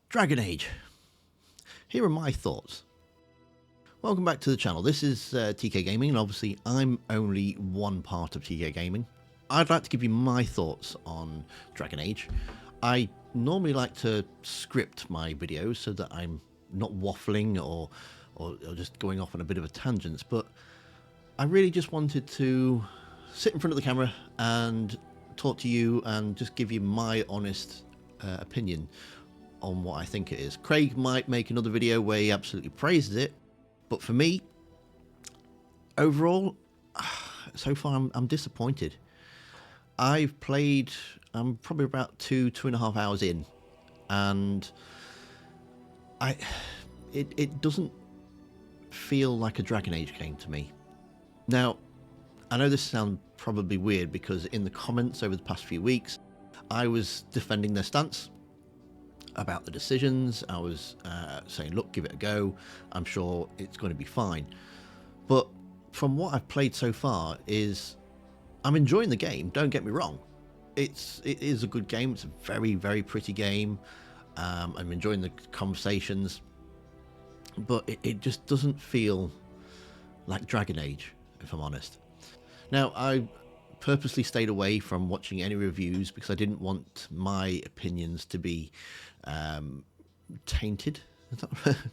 Dragon Age. Here are my thoughts. Welcome back to the channel. This is TK Gaming, and obviously I'm only one part of TK Gaming. I'd like to give you my thoughts on Dragon Age. I normally like to script my videos so that I'm not waffling or just going off on a bit of a tangent, but I really just wanted to sit in front of the camera and talk to you and just give you my honest opinion on what I think it is. Craig might make another video where he absolutely praises it, but for me, overall, so far I'm disappointed. I've played, I'm probably about two and a half hours in, and it doesn't feel like a Dragon Age game to me. Now, I know this sounds probably weird because in the comments over the past few weeks, I was defending their stance about the decisions. I was saying, look, give it a go. I'm sure it's going to be fine. But from what I've played so far I'm enjoying the game. Don't get me wrong. It is a good game. It's a very, very pretty game. I'm enjoying the conversations, but it just doesn't feel like Dragon Age, if I'm honest. Now, I purposely stayed away from watching any reviews because I didn't want my opinions to be tainted,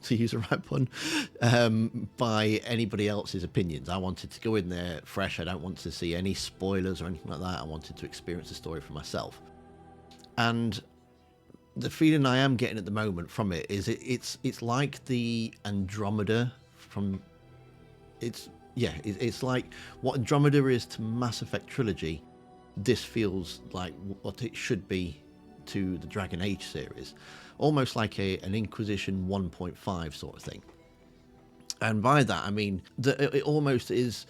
to use a right pun, by anybody else's opinions. I wanted to go in there fresh. I don't want to see any spoilers or anything like that. I wanted to experience the story for myself. And the feeling I am getting at the moment from it is it's like the Andromeda from it's like what Andromeda is to Mass Effect trilogy. This feels like what it should be to the Dragon Age series, almost like an Inquisition 1.5 sort of thing. And by that I mean that it almost is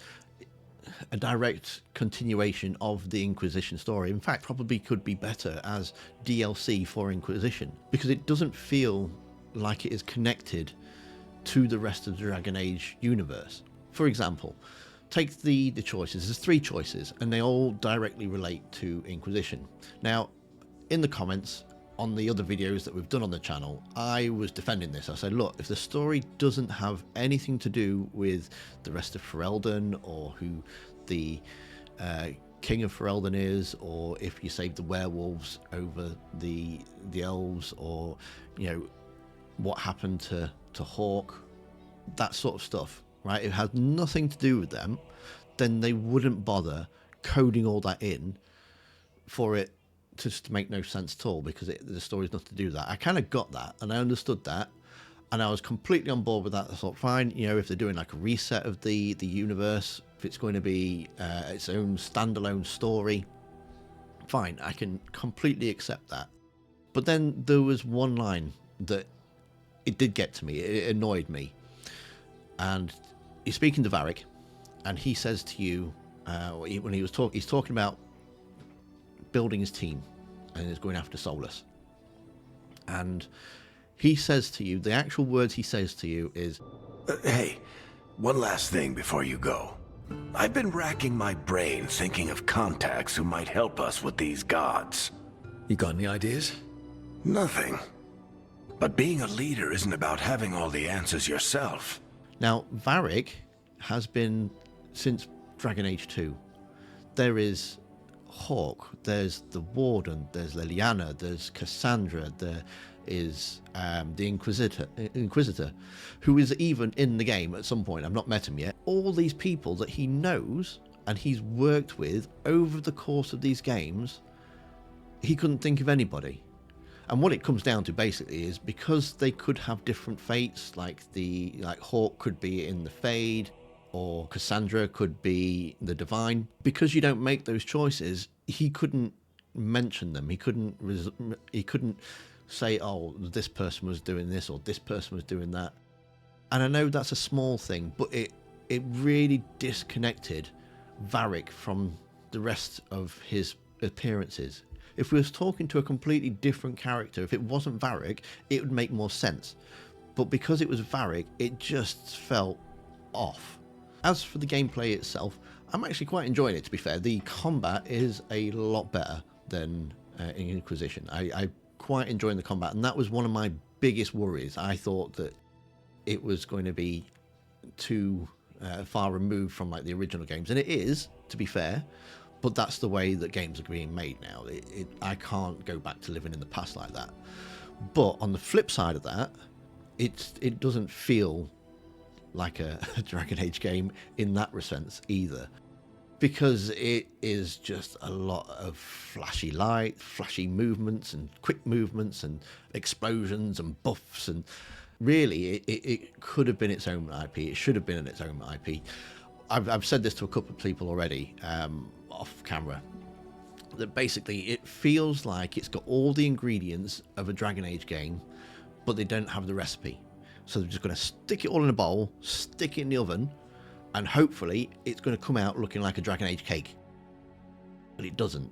a direct continuation of the Inquisition story. In fact, probably could be better as DLC for Inquisition, because it doesn't feel like it is connected to the rest of the Dragon Age universe. For example, take the choices. There's 3 choices, and they all directly relate to Inquisition. Now, in the comments on the other videos that we've done on the channel, I was defending this. I said, look, if the story doesn't have anything to do with the rest of Ferelden, or who the king of Ferelden is, or if you save the werewolves over the elves, or what happened to Hawke, that sort of stuff, right? It has nothing to do with them, then they wouldn't bother coding all that in for it just to make no sense at all, because the story's nothing to do with that. I kind of got that, and I understood that, and I was completely on board with that. I thought, fine, if they're doing like a reset of the universe, if it's going to be its own standalone story, fine, I can completely accept that. But then there was one line that it did get to me. It annoyed me. And you're speaking to Varric, and he says to you, when he's talking about building his team and is going after Solus, and he says to you, the actual words he says to you is, hey, one last thing before you go. I've been racking my brain thinking of contacts who might help us with these gods. You got any ideas? Nothing. But being a leader isn't about having all the answers yourself. Now, Varric has been, since Dragon Age 2, there is Hawke, there's the Warden, there's Liliana, there's Cassandra, there is the Inquisitor, who is even in the game at some point. I've not met him yet. All these people that he knows and he's worked with over the course of these games, he couldn't think of anybody. And what it comes down to basically is because they could have different fates, like Hawke could be in the Fade, or Cassandra could be the Divine. Because you don't make those choices, he couldn't mention them. He couldn't say, oh, this person was doing this or this person was doing that. And I know that's a small thing, but it really disconnected Varric from the rest of his appearances. If we was talking to a completely different character, if it wasn't Varric, it would make more sense. But because it was Varric, it just felt off. As for the gameplay itself, I'm actually quite enjoying it, to be fair. The combat is a lot better than in Inquisition. I quite enjoying the combat, and that was one of my biggest worries. I thought that it was going to be too far removed from like the original games, and it is, to be fair, but that's the way that games are being made now. I can't go back to living in the past like that. But on the flip side of that, it doesn't feel like a Dragon Age game in that sense either, because it is just a lot of flashy light, flashy movements and quick movements and explosions and buffs, and really it could have been its own IP. It should have been its own IP. I've said this to a couple of people already off camera, that basically it feels like it's got all the ingredients of a Dragon Age game, but they don't have the recipe. So they're just going to stick it all in a bowl, stick it in the oven, and hopefully it's going to come out looking like a Dragon Age cake. But it doesn't.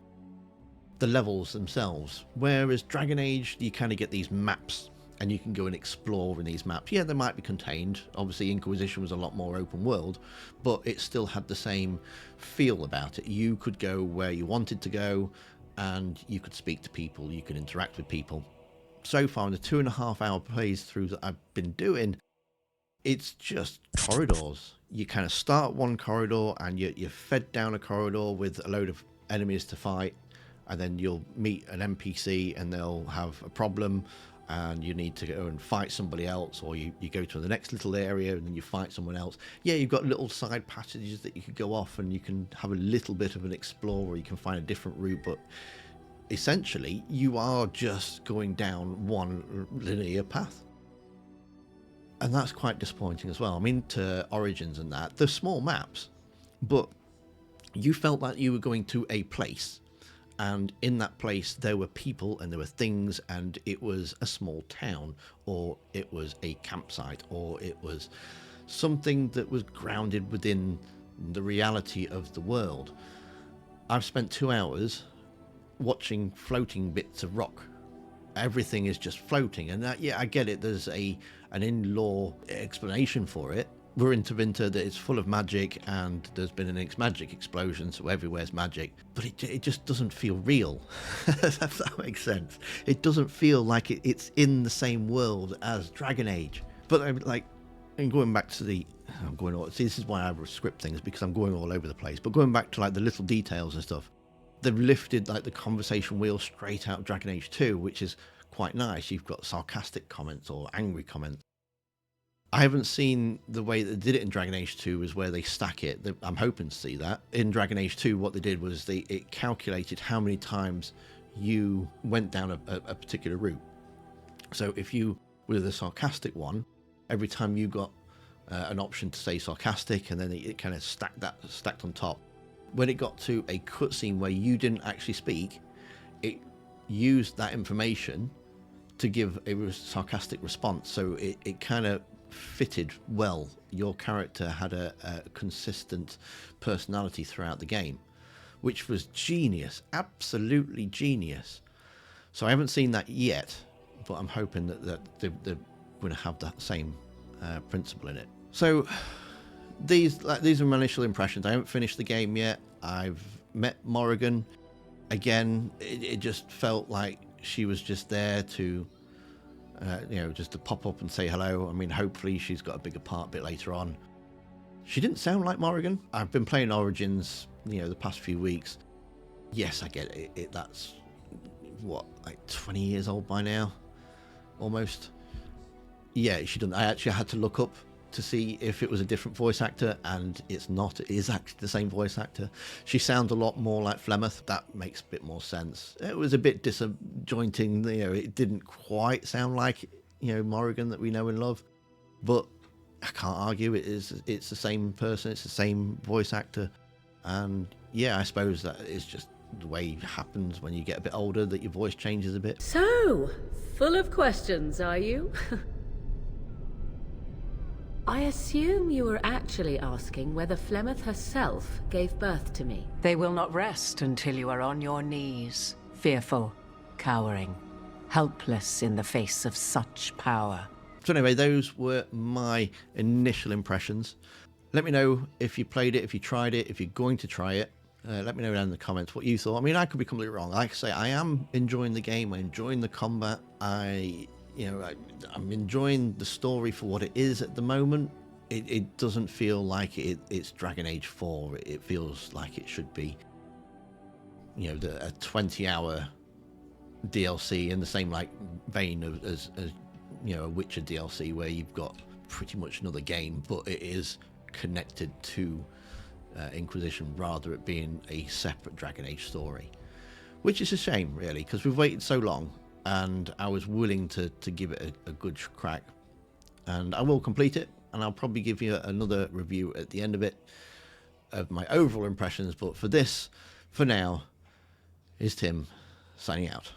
The levels themselves, whereas Dragon Age, you kind of get these maps and you can go and explore in these maps. Yeah, they might be contained. Obviously Inquisition was a lot more open world, but it still had the same feel about it. You could go where you wanted to go, and you could speak to people, you could interact with people. So far in the 2.5 hour playthrough that I've been doing, it's just corridors. You kind of start one corridor and you're fed down a corridor with a load of enemies to fight, and then you'll meet an NPC and they'll have a problem and you need to go and fight somebody else, or you go to the next little area and then you fight someone else. Yeah, you've got little side passages that you could go off and you can have a little bit of an explore, or you can find a different route, but essentially you are just going down one linear path. And that's quite disappointing as well. I mean, to Origins and that, they're small maps, but you felt like you were going to a place, and in that place there were people and there were things, and it was a small town, or it was a campsite, or it was something that was grounded within the reality of the world. I've spent 2 hours watching floating bits of rock. Everything is just floating, and that, yeah, I get it, there's an in-law explanation for it. We're into winter, that it's full of magic, and there's been an magic explosion, so everywhere's magic, but it just doesn't feel real. If that makes sense. It doesn't feel like it's in the same world as Dragon Age. But and going back to see, this is why I script things, because I'm going all over the place, but going back to like the little details and stuff, they've lifted like the conversation wheel straight out of Dragon Age 2, which is quite nice. You've got sarcastic comments or angry comments. I haven't seen the way they did it in Dragon Age 2 is where they stack it. I'm hoping to see that. In Dragon Age 2, what they did was it calculated how many times you went down a particular route. So if you were the sarcastic one, every time you got an option to say sarcastic, and then it kind of stacked on top. When it got to a cutscene where you didn't actually speak, it used that information to give a sarcastic response. So it kind of fitted well. Your character had a consistent personality throughout the game, which was genius, absolutely genius. So I haven't seen that yet, but I'm hoping that they're going to have that same principle in it. So these are my initial impressions. I haven't finished the game yet. I've met Morrigan. Again, it just felt like she was just there to just to pop up and say hello. I mean, hopefully she's got a bigger part a bit later on. She didn't sound like Morrigan. I've been playing Origins, the past few weeks. Yes, I get it. That's what, like 20 years old by now, almost. Yeah, she didn't. I actually had to look up to see if it was a different voice actor, and it's not. It is actually the same voice actor. She sounds a lot more like Flemeth. That makes a bit more sense. It was a bit disjointing. It didn't quite sound like Morrigan that we know and love, but I can't argue. It's the same person. It's the same voice actor, and yeah, I suppose that is just the way it happens when you get a bit older, that your voice changes a bit. So, full of questions, are you? I assume you were actually asking whether Flemeth herself gave birth to me. They will not rest until you are on your knees, fearful, cowering, helpless in the face of such power. So anyway, those were my initial impressions. Let me know if you played it, if you tried it, if you're going to try it. Let me know down in the comments what you thought. I mean, I could be completely wrong. Like I say, I am enjoying the game. I'm enjoying the combat. I'm enjoying the story for what it is at the moment. It doesn't feel like it's Dragon Age 4. It feels like it should be, a 20-hour DLC in the same vein as a Witcher DLC, where you've got pretty much another game, but it is connected to Inquisition, rather it being a separate Dragon Age story, which is a shame, really, because we've waited so long, and I was willing to give it a good crack, and I will complete it, and I'll probably give you another review at the end of it of my overall impressions. But for now, is Tim signing out.